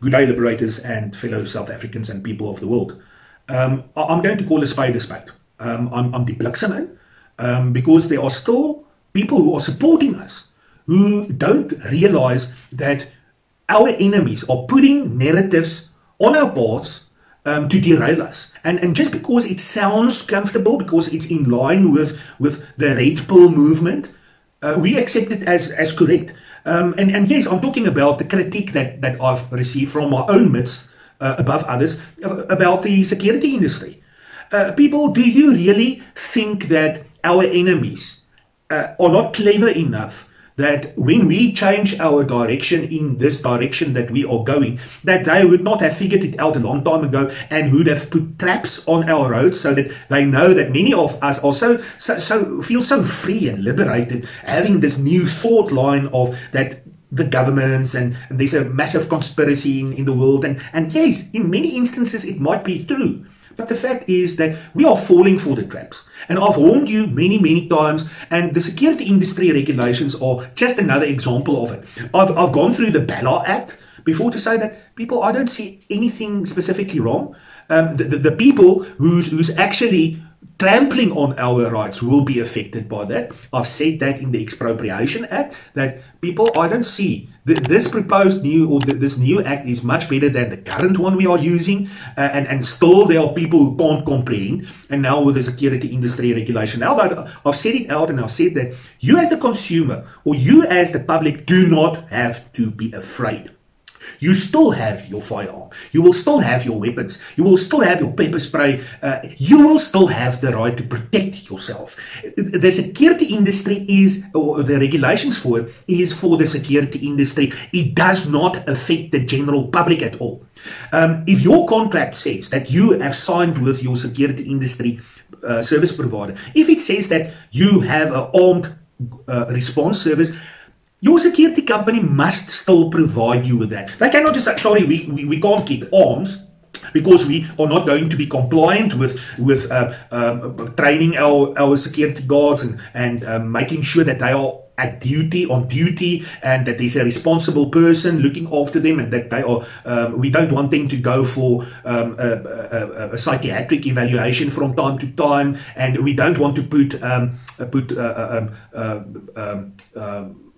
Good day, liberators and fellow South Africans and people of the world. I'm going to call a spade a spade. I'm die bliksem in, because there are still people who are supporting us who don't realize that our enemies are putting narratives on our boards to derail us. And just because it sounds comfortable, because it's in line with the Red Pill movement, we accept it as correct. And yes, I'm talking about the critique that I've received from my own midst, above others, about the security industry. People, do you really think that our enemies are not clever enough that when we change our direction in this direction that we are going, that they would not have figured it out a long time ago and would have put traps on our roads so that they know that many of us also feel so free and liberated, having this new thought line of that the governments and there's a massive conspiracy in the world. And yes, in many instances it might be true. But the fact is that we are falling for the traps. And I've warned you many, many times, and the security industry regulations are just another example of it. I've gone through the BALA Act before to say that people, I don't see anything specifically wrong. The people who's actually trampling on our rights will be affected by that. I've said that in the Expropriation Act, that people, I don't see this proposed new, or this new act is much better than the current one we are using, and still there are people who can't comprehend. And now with the security industry regulation, now that I've said it out and I've said that you as the consumer or you as the public do not have to be afraid. You still have your firearm. You will still have your weapons. You will still have your pepper spray. You will still have the right to protect yourself. The security industry is, or the regulations for it, is for the security industry. It does not affect the general public at all. If your contract says that you have signed with your security industry service provider, if it says that you have an armed response service, your security company must still provide you with that. They cannot just say, sorry, we can't get arms because we are not going to be compliant with training our security guards and making sure that they are on duty, and that there's a responsible person looking after them, and that they are. We don't want them to go for a psychiatric evaluation from time to time, and we don't want to put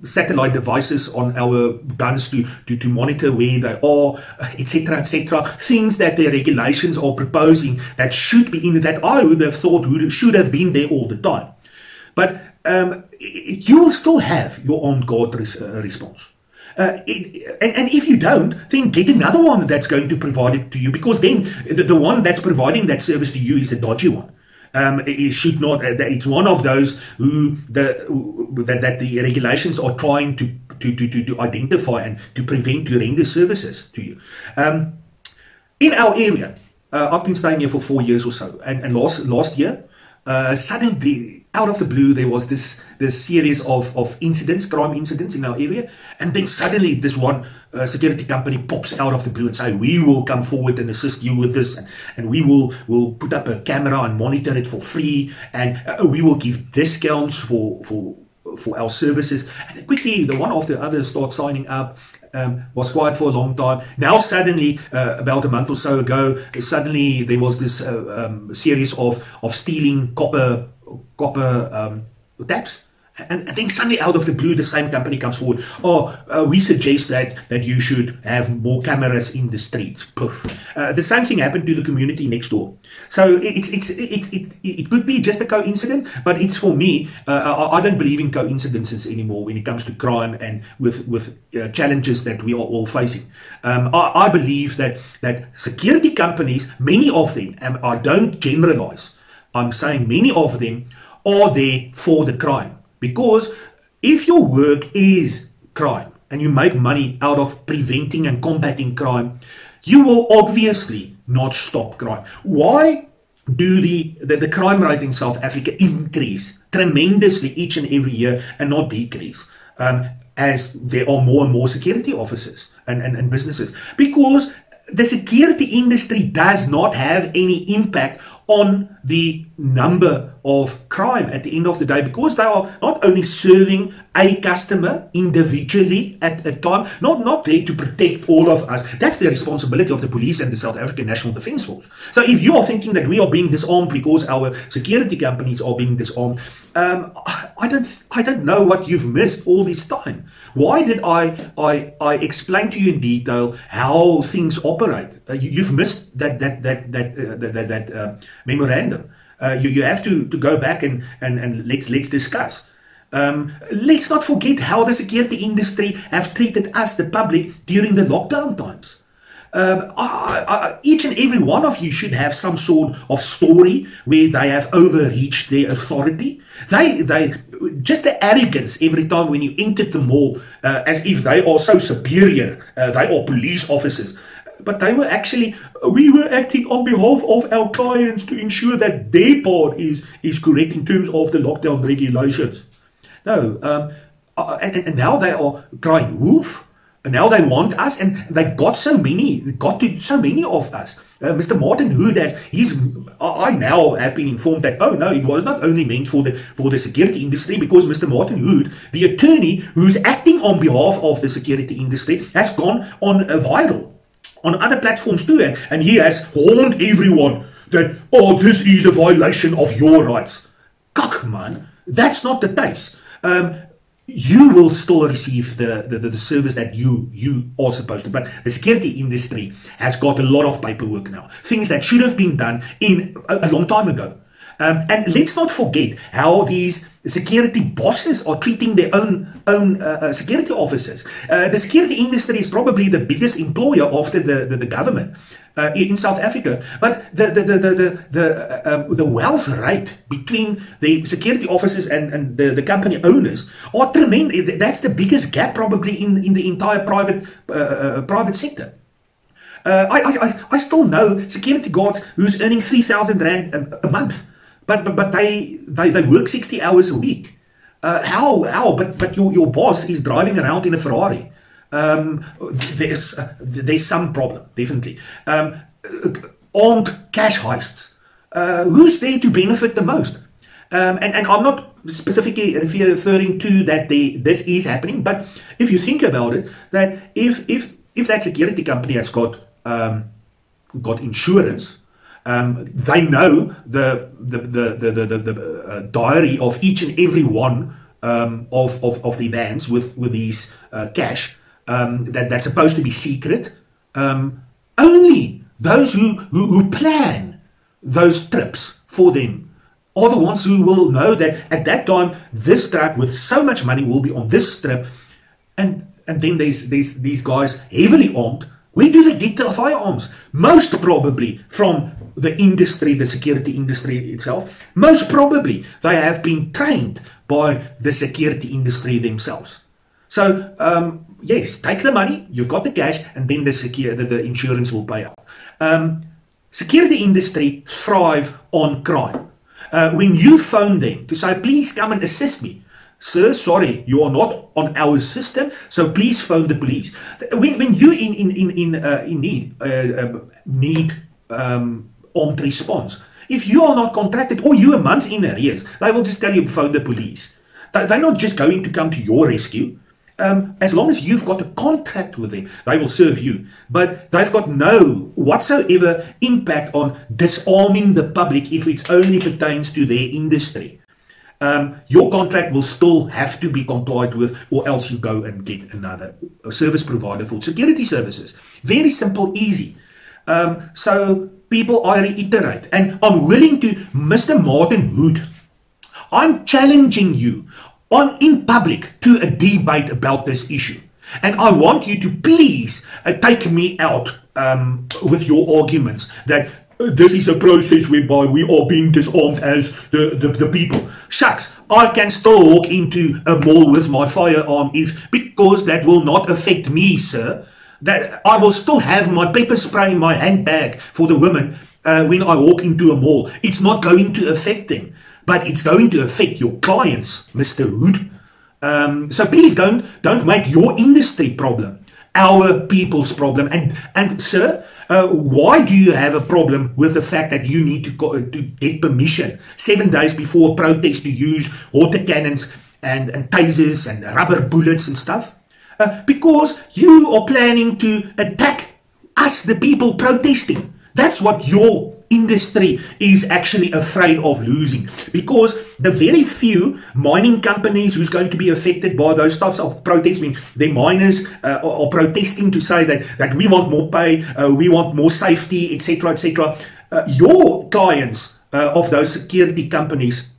satellite devices on our guns to monitor where they are, etc., etc. Things that the regulations are proposing that should be in, that I would have thought should have been there all the time. But you will still have your armed guard response. And if you don't, then get another one that's going to provide it to you, because then the one that's providing that service to you is a dodgy one. It should not. It's one of those that the regulations are trying to identify and to prevent to render services to you. In our area, I've been staying here for 4 years or so, and last year, suddenly out of the blue, there was this series of incidents, crime incidents in our area, and then suddenly this one security company pops out of the blue and say, we will come forward and assist you with this, and we will put up a camera and monitor it for free, and we will give discounts for our services. And quickly, the one after the other start signing up. Was quiet for a long time. Now suddenly, about a month or so ago, suddenly there was this series of stealing copper taps. And then suddenly out of the blue, the same company comes forward. We suggest that you should have more cameras in the streets. Poof. The same thing happened to the community next door. So it could be just a coincidence, but it's, for me, I don't believe in coincidences anymore when it comes to crime and with challenges that we are all facing. I believe that security companies, many of them, and I don't generalize, I'm saying many of them are there for the crime. Because if your work is crime and you make money out of preventing and combating crime, you will obviously not stop crime. Why do the crime rate in South Africa increase tremendously each and every year and not decrease as there are more and more security officers and businesses? Because the security industry does not have any impact on the number of crime at the end of the day, because they are not only serving a customer individually at a time, not there to protect all of us. That's the responsibility of the police and the South African National Defence Force. So if you are thinking that we are being disarmed because our security companies are being disarmed, I don't know what you've missed all this time. Why did I explain to you in detail how things operate? You've missed that memorandum. You have to go back and let's discuss. Let's not forget how the security industry have treated us, the public, during the lockdown times. Each and every one of you should have some sort of story where they have overreached their authority. They just the arrogance every time when you enter the mall, as if they are so superior. They are police officers. But we were acting on behalf of our clients to ensure that their part is correct in terms of the lockdown regulations. No, and now they are crying wolf. And now they want us, and they got to so many of us. Mr. Martin Hood I now have been informed that, oh no, it was not only meant for the security industry, because Mr. Martin Hood, the attorney who's acting on behalf of the security industry, has gone on viral on other platforms too, and he has warned everyone that, oh, this is a violation of your rights. Kak, man, that's not the case. You will still receive the service that you are supposed to. But the security industry has got a lot of paperwork now. Things that should have been done a long time ago. And let's not forget how these security bosses are treating their own security officers. The security industry is probably the biggest employer after the government in South Africa. But the wealth rate between the security officers and the company owners are tremendous. That's the biggest gap probably in the entire private sector. I still know security guards who's earning 3,000 Rand a month. But they work 60 hours a week. How? But your boss is driving around in a Ferrari. There's some problem, definitely. Armed cash heists. Who's there to benefit the most? And I'm not specifically referring to that this is happening, but if you think about it, that if that security company has got insurance. They know the diary of each and every one of the vans with these cash that's supposed to be secret. Only those who plan those trips for them are the ones who will know that at that time this truck with so much money will be on this trip, and then there's these guys heavily armed. Where do they get the firearms? Most probably from the industry, the security industry itself. Most probably they have been trained by the security industry themselves. So, yes, take the money, you've got the cash, and then the insurance will pay out. Security industry thrive on crime. When you phone them to say, please come and assist me, sir, sorry, you are not on our system, so please phone the police. When you need armed response, if you are not contracted or you a month in arrears, they will just tell you phone the police. They're not just going to come to your rescue. As long as you've got a contract with them, they will serve you. But they've got no whatsoever impact on disarming the public if it only pertains to their industry. Your contract will still have to be complied with, or else you go and get another service provider for security services. Very simple, easy. So people, I reiterate, and I'm willing to, Mr. Martin Hood, I'm challenging you in public to a debate about this issue. And I want you to please take me out with your arguments that this is a process whereby we are being disarmed as the people. Shucks, I can still walk into a mall with my firearm because that will not affect me, sir. That I will still have my pepper spray in my handbag for the women when I walk into a mall. It's not going to affect them, but it's going to affect your clients, Mr. Hood. So please don't make your industry problem our people's problem. And sir, Why do you have a problem with the fact that you need to get permission 7 days before a protest to use water cannons and tasers and rubber bullets and stuff? Because you are planning to attack us, the people protesting. That's what your industry is actually afraid of losing, because the very few mining companies who's going to be affected by those types of protests, I mean, the miners are protesting to say that we want more pay, we want more safety, etc., etc. Your clients of those security companies,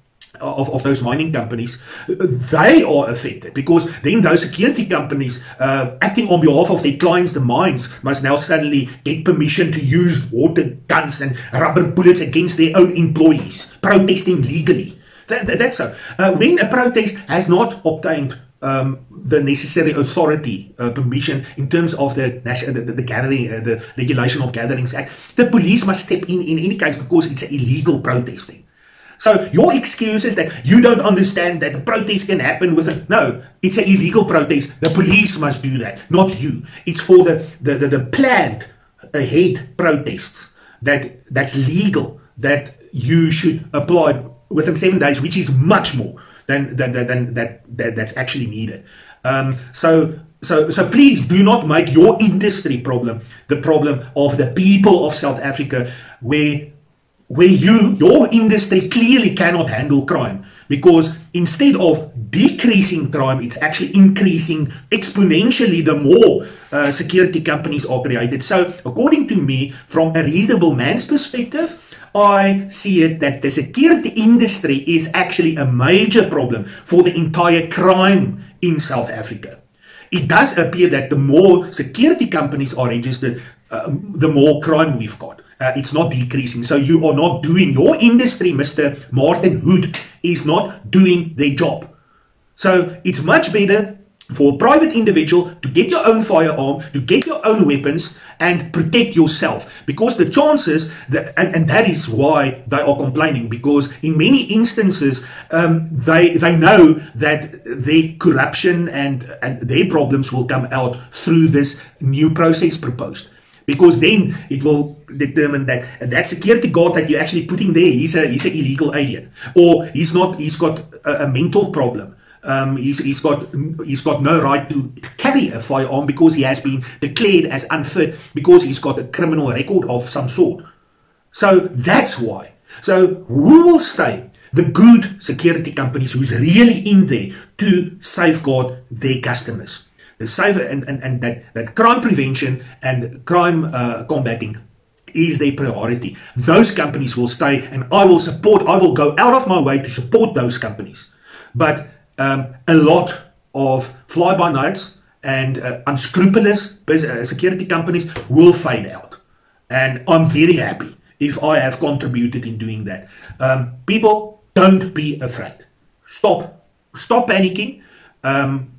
of those mining companies, they are affected, because then those security companies acting on behalf of their clients, the mines, must now suddenly get permission to use water guns and rubber bullets against their own employees, protesting legally. That's so. When a protest has not obtained the necessary authority, permission in terms of the gathering, the Regulation of Gatherings Act, the police must step in any case, because it's illegal protesting. So your excuse is that you don't understand that the protest can happen with a... No, it's an illegal protest. The police must do that, not you. It's for the planned ahead protests that's legal, that you should apply within 7 days, which is much more than that's actually needed. So please do not make your industry problem the problem of the people of South Africa, where your industry clearly cannot handle crime, because instead of decreasing crime, it's actually increasing exponentially the more security companies are created. So according to me, from a reasonable man's perspective, I see it that the security industry is actually a major problem for the entire crime in South Africa. It does appear that the more security companies are registered, the more crime we've got. It's not decreasing. So you are not doing, your industry, Mr. Martin Hood, is not doing their job. So it's much better for a private individual to get your own firearm, to get your own weapons, and protect yourself. Because the chances, and that is why they are complaining, because in many instances, they know that their corruption and their problems will come out through this new process proposed. Because then it will determine that security guard that you're actually putting there, he's an illegal alien, or he's got a mental problem. He's got no right to carry a firearm because he has been declared as unfit, because he's got a criminal record of some sort. So that's why. So who will stay? The good security companies who's really in there to safeguard their customers. The safer and that crime prevention and crime combating is their priority. Those companies will stay, and I will go out of my way to support those companies. But a lot of fly-by-nights and unscrupulous security companies will fade out. And I'm very happy if I have contributed in doing that. People, don't be afraid. Stop panicking.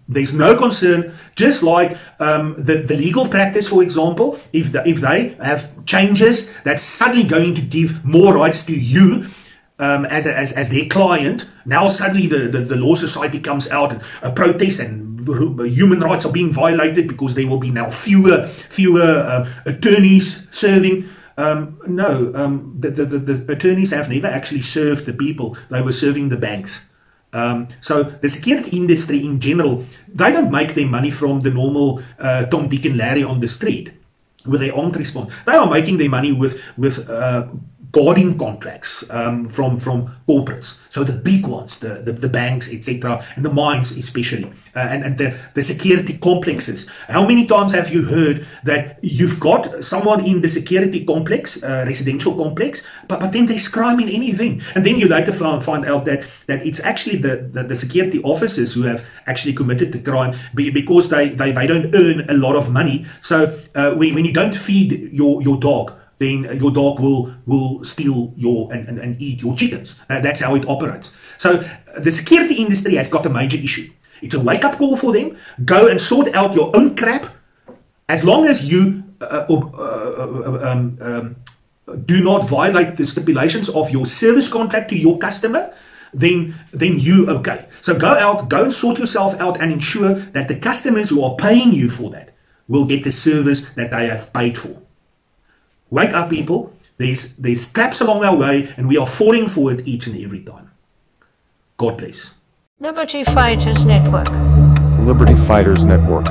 There's no concern. Just like the legal practice, for example, if they have changes that's suddenly going to give more rights to you as their client, now suddenly the Law Society comes out and protests, and human rights are being violated because there will be now fewer attorneys serving. The attorneys have never actually served the people. They were serving the banks. So the security industry in general, they don't make their money from the normal Tom, Dick and Larry on the street with their armed response. They are making their money with guarding contracts from corporates. So the big ones, the banks, etc., and the mines especially, and the security complexes. How many times have you heard that you've got someone in the security complex, residential complex, but then there's crime in any event, and then you later find out that it's actually the security officers who have actually committed the crime because they don't earn a lot of money. So when you don't feed your dog, then your dog will steal and eat your chickens. That's how it operates. So the security industry has got a major issue. It's a wake-up call for them. Go and sort out your own crap. As long as you do not violate the stipulations of your service contract to your customer, then you okay. So go and sort yourself out and ensure that the customers who are paying you for that will get the service that they have paid for. Wake up, people. There's traps along our way, and we are falling for it each and every time. God bless. Liberty Fighters Network. Liberty Fighters Network.